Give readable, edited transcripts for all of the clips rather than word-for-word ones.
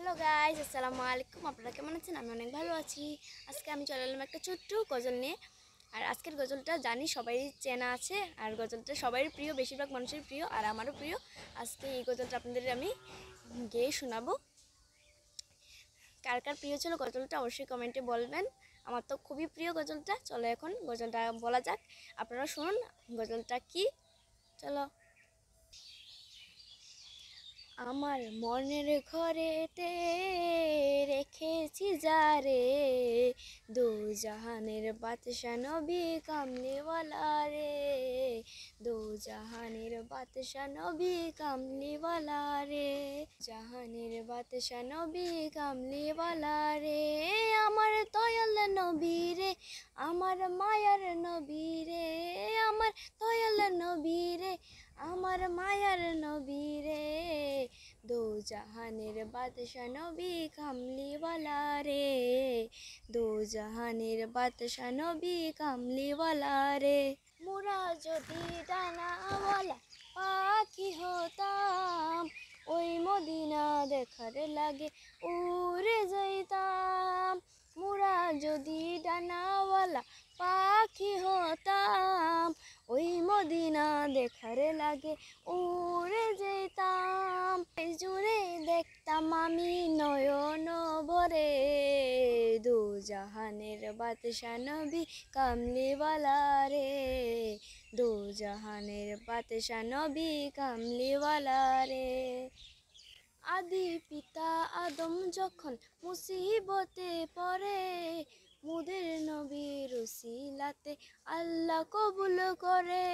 Hello guys, আসসালামু আলাইকুম। আপনারা কেমন আছেন? আমি অনেক ভালো আছি। আজকে আমি চলে এলাম একটা ছোট্ট গজল নিয়ে। আর আজকের গজলটা জানি সবাই চেনা আছে, আর গজলটা সবারই প্রিয়, বেশিরভাগ মানুষের প্রিয়, আর আমারও প্রিয়। আজকে এই গজলটা আপনাদের আমি গেয়ে শোনাবো। কার কার প্রিয় ছিল গজলটা অবশ্যই কমেন্টে বলবেন। আমার তো খুবই প্রিয় গজলটা। চলো এখন গজলটা বলা যাক, আপনারা শুনুন গজলটা কি। চলো। আমার মনের ঘরেতে রেখেছি যারে, দু জাহানের বাদশা নবী কামলিওয়ালা রে, দু জাহানের বাদশা নবী কামলিওয়ালা রে, জাহানের বাদশা নবী কামলিওয়ালা রে। আমার দয়াল নবী রে, আমার মায়ার নবী রে, আমার দয়াল নবী রে, আমার মায়ার নবী রে, দো জাহানের বাদশা নবী কামলিওয়ালা রে, দো জাহানের বাদশা নবী কামলিওয়ালা রে। মোরা যদি ডানাওয়ালা পাখি হতাম, ওই মদিনা দেখার লাগে উড়ে যাইতাম। মোরা যদি ডানাওয়ালা পাখি হতাম, ওই মদিনা দেখার লাগে উড়ে যেতাম। জুড়ে দেখতাম আমি নয়ন ভরে, দু জাহানের বাদশা নবী কামলিওয়ালা রে, দু জাহানের বাদশা নবী কামলিওয়ালা রে। আদি পিতা আদম যখন মুসিবতে পড়ে, মুদের নবীর উসিলাতে আল্লাহ কবুল করে।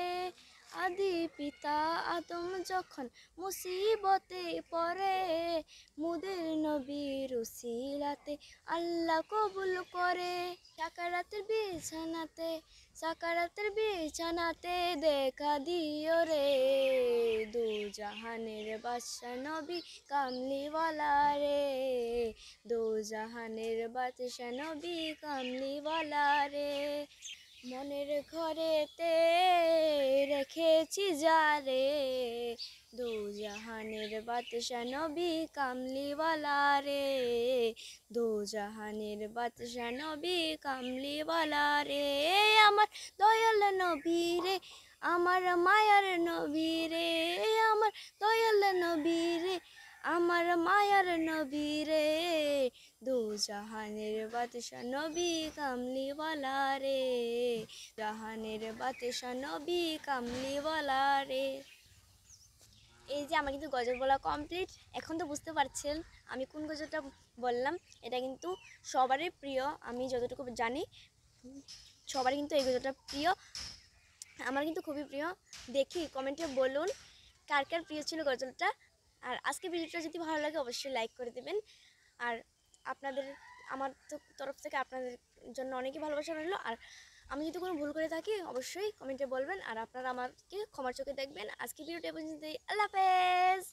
আদি পিতা আদম যখন মুসিবতে পড়ে, মুদের নবীর উসিলাতে আল্লাহ কবুল করে। সাকারাতের বিছানাতে দেখা দিও রে, দু জাহানের বাদশা নবী কামলিওয়ালা রে, দু জাহানের বাদশা নবী কামলিওয়ালা রে। মনের ঘরেতে রেখেছি যারে, দু জাহানের বাদশা নবী কামলিওয়ালা রে, দু জাহানের বাদশা নবী কামলিওয়ালা রে। আমার দয়াল নবী রে, আমার মায়ার নবী রে, আমার দয়াল নবী রে, আমার মায়ার নবী রে, দু জাহানের বাদশা নবী কামলিওয়ালা রে, জাহানের বাদশা নবী কামলিওয়ালা রে। এই যে আমার কিন্তু গজল বলা কমপ্লিট। এখন তো বুঝতে পারছেন আমি কোন গজলটা বললাম। এটা কিন্তু সবারই প্রিয়, আমি যতটুকু জানি সবারই কিন্তু এই গজলটা প্রিয়। আমার কিন্তু খুবই প্রিয়। দেখি কমেন্টে বলুন কার কার প্রিয় ছিল গজলটা। আর আজকে ভিডিওটা যদি ভালো লাগে অবশ্যই লাইক করে দেবেন। আর আপনাদের আমার তো তরফ থেকে আপনাদের জন্য অনেকই ভালোবাসা রইল। আর আমি যদি কোনো ভুল করে থাকি অবশ্যই কমেন্টে বলবেন। আর আপনারা আমাকে ক্ষমার চোখে দেখবেন। আজকে ভিডিওটা পর্যন্তই। আল্লাহ হাফেজ।